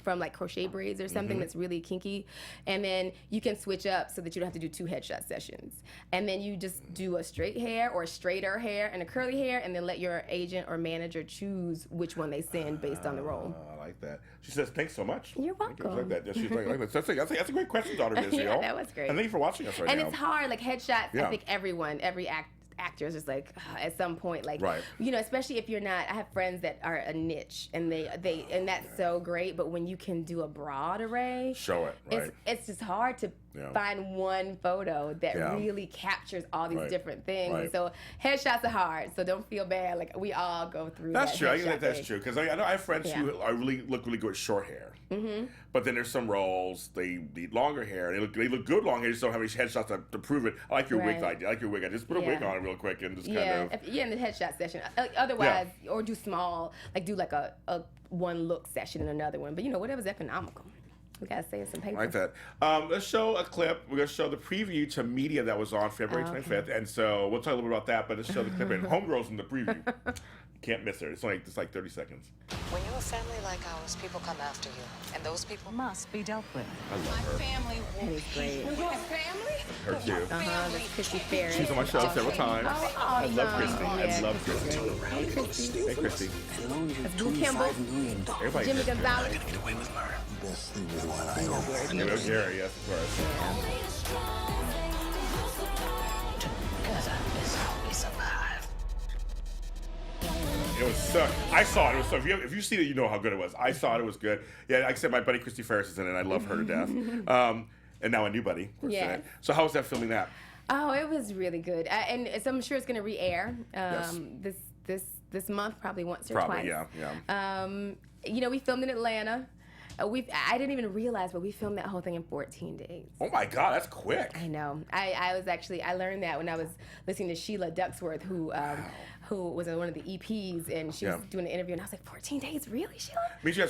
from like crochet braids or something that's really kinky, and then you can switch up so that you don't have to do 2 headshot sessions, and then you just do a straight hair or a straighter hair and a curly hair, and then let your agent or manager choose which one they send based on the role. I like that. She says, "Thanks so much." You're welcome. Like that. She's like that. That's a great question, Daughter of Israel. Yeah, that was great. And thank you for watching us right now. And it's hard, like headshots. I think every actor is just like at some point, like you know, especially if you're not. I have friends that are a niche, and they and that's so great. But when you can do a broad array, show it. Right. It's just hard to find one photo that really captures all these different things. Right. And so headshots are hard. So don't feel bad. Like we all go through. That's true. I think that's true, because I know I have friends who look really good with short hair. Mm-hmm. But then there's some roles they need longer hair. They look good long hair. You just don't have any headshots to prove it. I like your wig idea. I like your wig. I just put a wig on it real quick and just kind of. In the headshot session. Otherwise, or do small, like do like a one look session and another one. But you know, whatever's economical. We gotta save some paper. Like that. Let's show a clip. We're gonna show the preview to Media that was on February 25th, and so we'll talk a little bit about that. But let's show the clip. And Homegirl's in the preview. Can't miss her. It's like 30 seconds. When you're a family like ours, people come after you, and those people must be dealt with. I love her. My family will be great. Your family? Her too. That's Christy Ferris. She's on my show several times. Oh, awesome. I love Christy. I love Christy. Hey, Christy. Hey, Christy. That's Blue Kimball. Everybody. Jimmy Gonzalez. Get away with murder. Best thing is what I hope. You know Gary, yes, of course. Together is how we survive. It was so. I saw it. It was so. If you see it, you know how good it was. I saw it. It was good. Yeah, like I said, my buddy Christy Ferris is in it. And I love her to death. And now a new buddy. Yeah. So how was that filming that? Oh, it was really good. And so I'm sure it's going to re-air this month, probably once or twice. Yeah. You know, we filmed in Atlanta. I didn't even realize, but we filmed that whole thing in 14 days. Oh my God, that's quick. I know. I learned that when I was listening to Sheila Ducksworth, who was in one of the EPs, and she was doing an interview, and I was like, 14 days, really, Sheila? I mean, you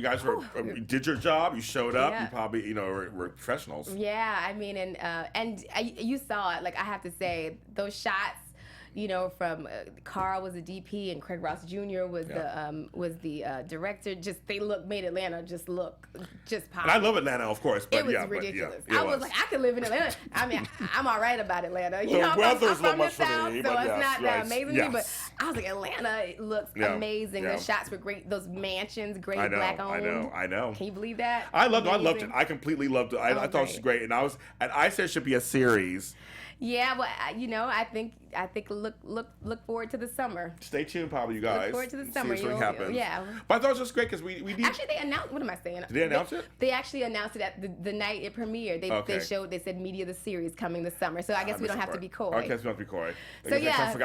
guys you did your job. You showed up. You probably were professionals. Yeah, I mean, and you saw it. Like, I have to say, those shots. From Carl was the DP and Craig Ross Jr. was the director. Just made Atlanta look pop. And I love Atlanta, of course. But it was ridiculous. I was like, I could live in Atlanta. I mean, I'm all right about Atlanta. The weather's I'm from much the South, me, so but it's not that amazing to me. But yes. I was like, Atlanta looks amazing. The shots were great. Those mansions, great, black owned. I know. Can you believe that? I loved it. I completely loved it. I thought it was great, and I said it should be a series. Yeah, well, I think look forward to the summer. Stay tuned, probably, you guys. Look forward to the summer. See what happens. Yeah. But I thought it was just great because we need. Actually, they announced. What am I saying? Did they announce it? They actually announced it at the night it premiered. They said media the series coming this summer. So I guess we don't have to be coy. I guess we don't have to be coy. So I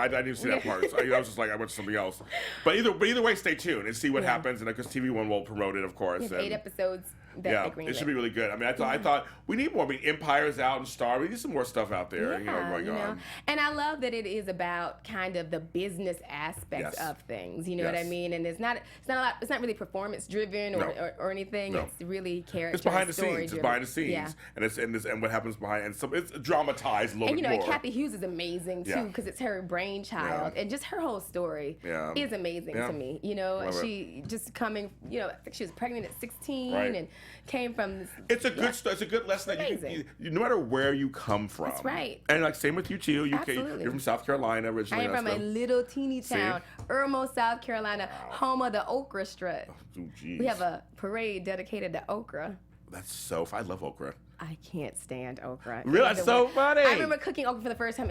didn't even see that part. So I was just like, I went to something else. But either way, stay tuned and see what happens. And because TV One will promote it, of course. 8 episodes. It should be really good. I mean, I thought we need more. I mean, Empire's out and Star. We need some more stuff out there. Going on. And I love that it is about kind of the business aspects of things. You know what I mean? And it's not really performance driven or anything. No. It's really character. It's behind the scenes. It's behind the scenes. Yeah. And what happens behind. And so it's dramatized a little bit more. And Kathy Hughes is amazing too because it's her brainchild and just her whole story is amazing to me. She just coming. I think she was pregnant at 16 and came from this. It's a good lesson that you no matter where you come from. That's right. And same with you too. You're from South Carolina originally. I am from a little teeny town, Irmo, South Carolina, home of the okra strut. Oh, geez. We have a parade dedicated to okra. That's so. I love okra. I can't stand okra. Really, that's so funny. I remember cooking okra for the first time.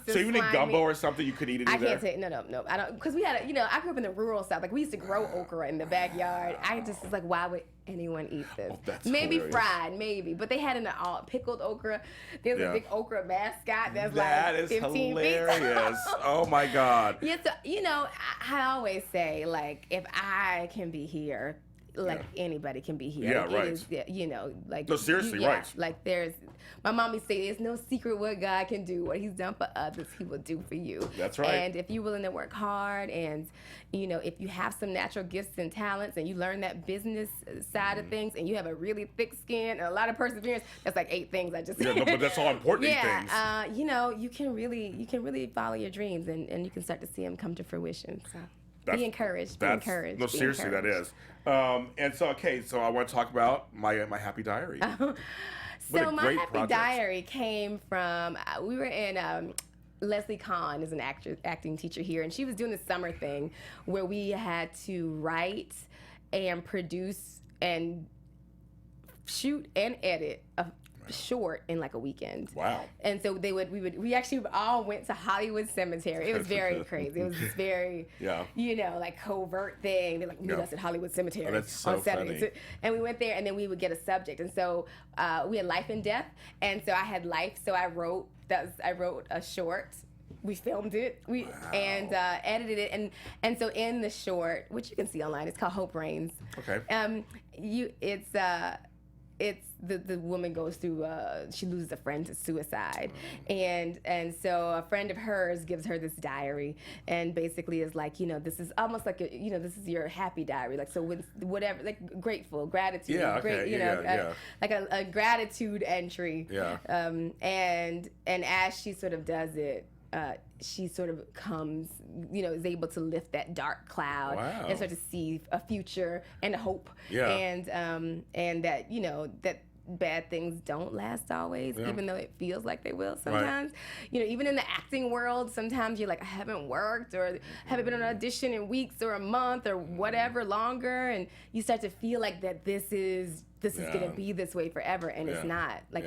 So even in gumbo or something, you could eat it. I can't take no. I don't because we had I grew up in the rural South. Like we used to grow okra in the backyard. I just was like, why would anyone eat this? Maybe hilarious. Fried, maybe, but they had pickled okra. There's a big okra mascot that's like 15 hilarious. Oh my God. Yeah, so I always say like if I can be here. Anybody can be here. Yeah, right. It is, no, seriously, right. Like my mommy say, there's no secret what God can do. What He's done for others, He will do for you. That's right. And if you're willing to work hard, and if you have some natural gifts and talents, and you learn that business side of things, and you have a really thick skin and a lot of perseverance, that's like 8 things I just said. Yeah, but that's all important things. You can really follow your dreams, and you can start to see them come to fruition. So. Be encouraged. No, seriously, that is. And so I want to talk about my happy diary. So my happy diary came from we were in. Leslie Kahn is an acting teacher here, and she was doing this summer thing where we had to write and produce and shoot and edit a short in like a weekend. Wow. And so we actually all went to Hollywood Cemetery. It was very crazy. It was this very like covert thing. They meet us at Hollywood Cemetery on Saturday. So, and we went there, and then we would get a subject. And so we had life and death. And so I had life. So I wrote a short. We filmed it. And edited it. And so in the short, which you can see online, it's called Hope Reigns. Okay. It's the woman goes through she loses a friend to suicide, and so a friend of hers gives her this diary, and basically is like, this is almost like this is your happy diary, like, so when whatever, like grateful, gratitude, like a gratitude entry, and as she sort of does it, she sort of comes, is able to lift that dark cloud and start to see a future and hope, and that that bad things don't last always, even though it feels like they will sometimes. Even in the acting world, sometimes you're like, I haven't worked or haven't been on an audition in weeks or a month or whatever longer, and you start to feel like that this is going to be this way forever, and it's not. Like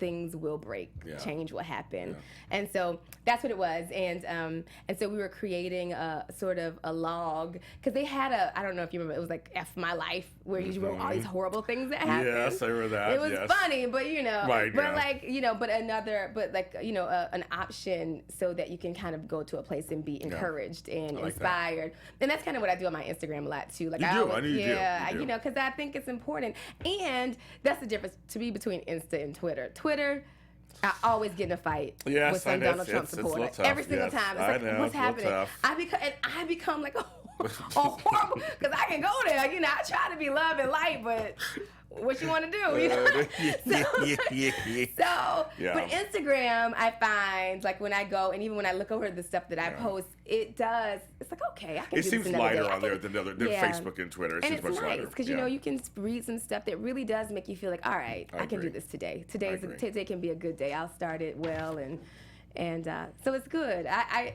things will break, change will happen. And so that's what it was. And so we were creating a sort of a log, because they had I don't know if you remember, it was like F My Life, where you wrote all these horrible things that happened. Yes, I remember that. It was funny, but like, an option so that you can kind of go to a place and be encouraged and inspired. And that's kind of what I do on my Instagram a lot too. Like I do. Because I think it's important. And that's the difference to me between Insta and Twitter. Twitter, I always get in a fight with some Donald Trump supporter. Every single time. It's like, what's happening? I become like horrible, because I can go there. I try to be love and light, but what you want to do, But Instagram, I find, like, when I go, and even when I look over the stuff that I post, it's like, okay, I can do this seems lighter on there than Facebook and Twitter. It seems much lighter. And it's nice, because, you can read some stuff that really does make you feel like, all right, I can do this today. Today can be a good day. I'll start it well, and so it's good. I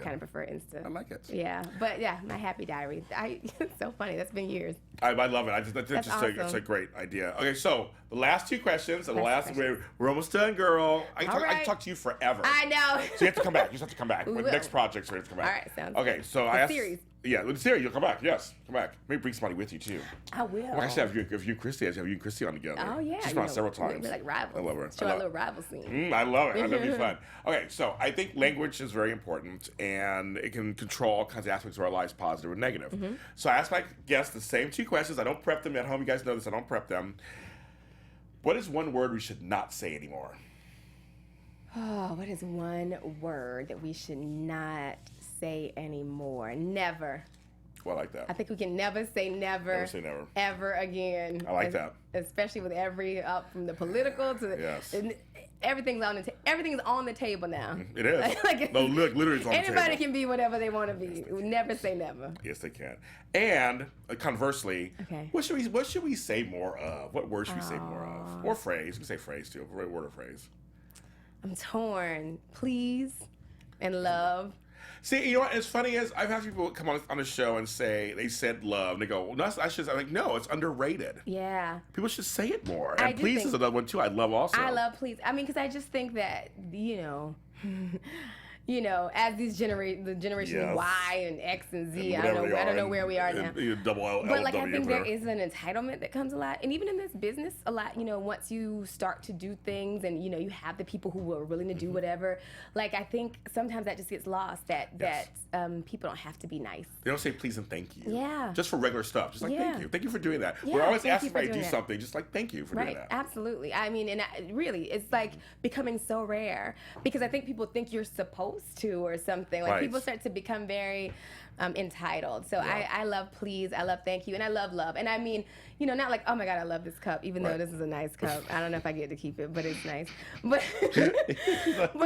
kind of prefer Insta. I like it. Yeah, but my happy diary. It's so funny. That's been years. I love it. It's a great idea. Okay, so the last two questions, and we're almost done, girl. I can talk to you forever. I know. So you have to come back. You just have to come back. Next project, so you have to come back. All right, sounds okay. Good. So I asked. Series. Yeah, with the series, you'll come back. Yes, come back. Maybe bring somebody with you too. I will. Well, I should have you and Christy. I should have you and Christy on together. Oh yeah. She's been on several times. We're like rivals. I love her. Show a little rival scene. I love it. I love it. It'll be fun. Okay, so I think language is very important, and it can control all kinds of aspects of our lives, positive or negative. Mm-hmm. So I ask my guests the same two questions. I don't prep them at home. You guys know this. I don't prep them. What is one word we should not say anymore? Oh, what is one word that we should not say anymore? Never. Well, I like that. I think we can never say never. Never say never. Ever again. I like that. Especially with from the political to the... Everything's on the table now. It is. Literally it's on the table. Anybody can be whatever they want to be. Never say never. Yes, they can. And conversely, what should we say more of? What word should we say more of? Or phrase. You can say phrase too. Word or phrase. I'm torn. Please and love. See, you know what? It's funny is I've had people come on the show and say they said love, and they go, "Well, I'm like, no, it's underrated." Yeah, people should say it more. And please is another one too. I love also. I love please. I mean, because I just think that as these the generation Y and X and Z, I don't know where we are now. Double L, but like I think there is an entitlement that comes a lot, and even in this business, a lot. Once you start to do things, and you have the people who are willing to do whatever. Like I think sometimes that just gets lost. That people don't have to be nice. They don't say please and thank you. Yeah. Just for regular stuff. Just like thank you for doing that. Yeah, we're always asking somebody to do something. Just like thank you for doing that. Absolutely. I mean, and really, it's like becoming so rare because I think people think you're supposed to or something. Like people start to become very entitled. So I love please, I love thank you, and I love love. And I mean, not like, oh my God, I love this cup, even though this is a nice cup. I don't know if I get to keep it, but it's nice. But it's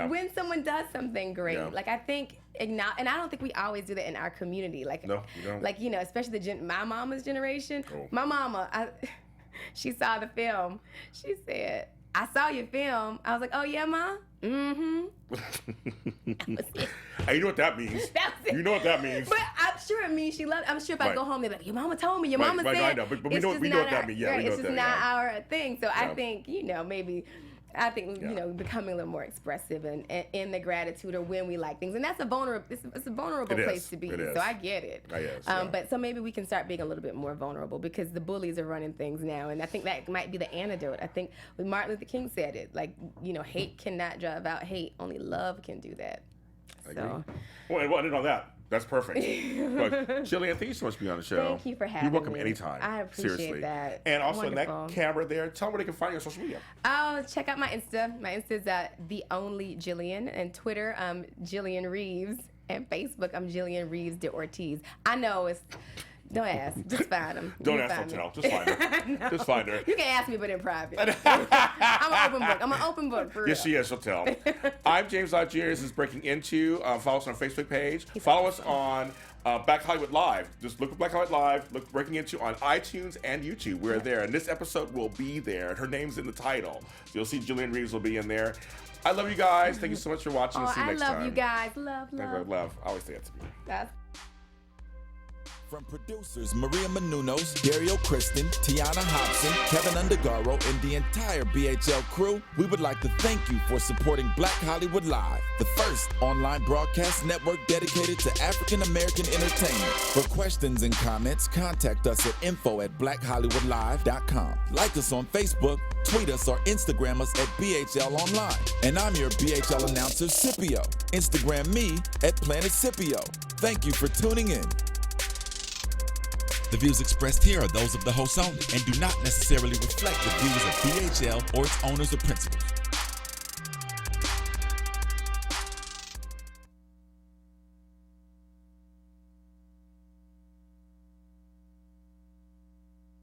when someone does something great. Yeah. Like I think and I don't think we always do that in our community. Like no, you don't. Like especially my mama's generation. Cool. My mama, she saw the film. She said, I saw your film. I was like, oh yeah, Ma? Mm-hmm. You know what that means. You know what that means. But I'm sure it means she loved it. I'm sure if I go home, they're like, your mama told me, your mama said. I know, but we know what that means. Yeah, it's just not our thing. So I think, maybe... becoming a little more expressive and in the gratitude or when we like things, and that's a vulnerable. It's a vulnerable place to be. So I get it. But so maybe we can start being a little bit more vulnerable because the bullies are running things now, and I think that might be the antidote. I think when Martin Luther King said it, like hate cannot drive out hate. Only love can do that. So. Well, I didn't know that. That's perfect. Jillian, thank you so much for being on the show. Thank you for having me. You're welcome anytime. I appreciate Seriously. that. And also in that camera there, tell them where they can find you on social media. Oh, check out my Insta. My Insta is The Only Jillian, and Twitter, Jillian Reeves, and Facebook, I'm Jillian Reeves de Ortiz. I know it's... Don't ask. Just find them. Don't ask, don't tell. Just find her. Just find her. You can ask me, but in private. I'm an open book. I'm an open book, for real. Yes, she is. She'll tell. I'm James Lott Jr. This is Breaking Into. Follow us on our Facebook page. Follow us on Black Hollywood Live. Just look at Black Hollywood Live. Look Breaking Into on iTunes and YouTube. We're there. And this episode will be there. Her name's in the title. So you'll see Jillian Reeves will be in there. I love you guys. Thank you so much for watching. See you next time. I love you guys. Love. I always say that to me. From producers Maria Menounos, Dario Kristen, Tiana Hobson, Keven Undergaro, and the entire BHL crew, we would like to thank you for supporting Black Hollywood Live, the first online broadcast network dedicated to African American entertainment. For questions and comments, contact us at info@blackhollywoodlive.com. Like us on Facebook, tweet us, or Instagram us at BHL Online. And I'm your BHL announcer, Scipio. Instagram me at Planet Scipio. Thank you for tuning in. The views expressed here are those of the host only and do not necessarily reflect the views of BHL or its owners or principals.